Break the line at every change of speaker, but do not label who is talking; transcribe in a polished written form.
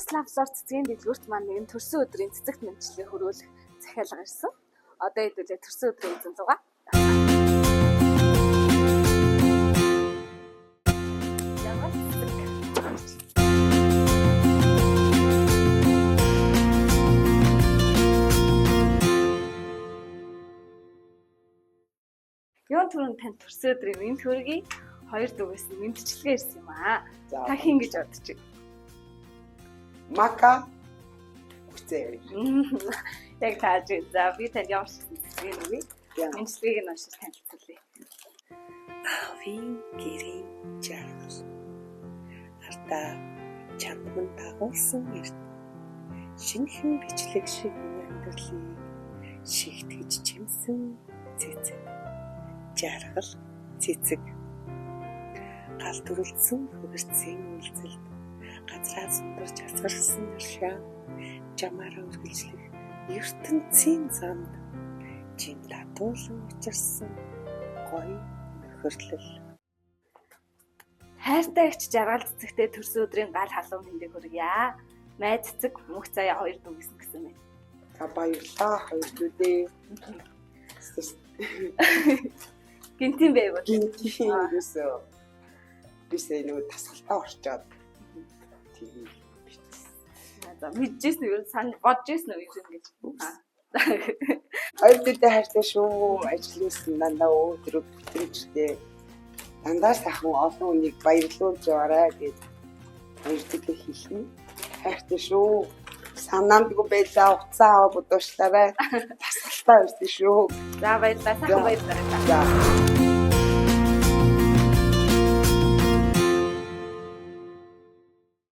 Янс лавлор цэцгийн дэлгүүрт маань нэгэн төрсөн өдрийн цэцэгт мэдчилгээ хөрвүүлэх захиалга ирсэн. Одоо хэдүүлээ төрсөн өдрийн эзэн луга. Юун түрүүнд тань төрсөн өдрийн мэнд хүргэе. Хоёр дүүгээс нь мэдчилгээ ирсэн юм аа. Та хин гэж бодож байна?
Мака үцээ.
Яг тааж байна. За би тань явуулсан цэцгийг үгүй. Мэдчилгээг нь уншиж танилцуулъя.
Авийн гэрийн жаргал. Ардаа чамдман дагуулсан эрт. Шинхэн бичлэг шиг амьдралыг шигтгэж чимсэн цэцэг. Жаргал цэцэг. Гал төрөлдсөн хөвөрцийн үйлцэлд газраас ундарч асгарсан шаа жамаараа үргэлжлэх ертөнцийн замд жин татуулан учирсан гоё нөхөрлөл.
Хайртай ихч жаргал цэцэгтэй төрсөн өдрийн гал халуун мэндийг хүргье. Май цэцэг мөнх заяа хоёр дүүгсэн гэсэн байна.
За баярлалаа хоёр дүүдээ.
Гинтийн байв уу?
Гинтийн юусоо. Бисээ нөгөө тасгалтаа орчоод. Тийм.
За мэдчихсэн үү? Бодож ирсэн үү юм гэж.
Хоёр дүүдээ хайртай шүү. Ажлынсан дандаа өдрөг бүтэмжтэй. Дандаа сайхан олон хүнийг баярлуулж яваарай гэж хоёр дүүдээ хэлнэ. Хайртай шүү. Санаандгүй байлаа уцаа аваа бодуушлаарай. Тасгалтаа ирсэн шүү.
За баярлалаа. Сайхан баярлалаа.
За.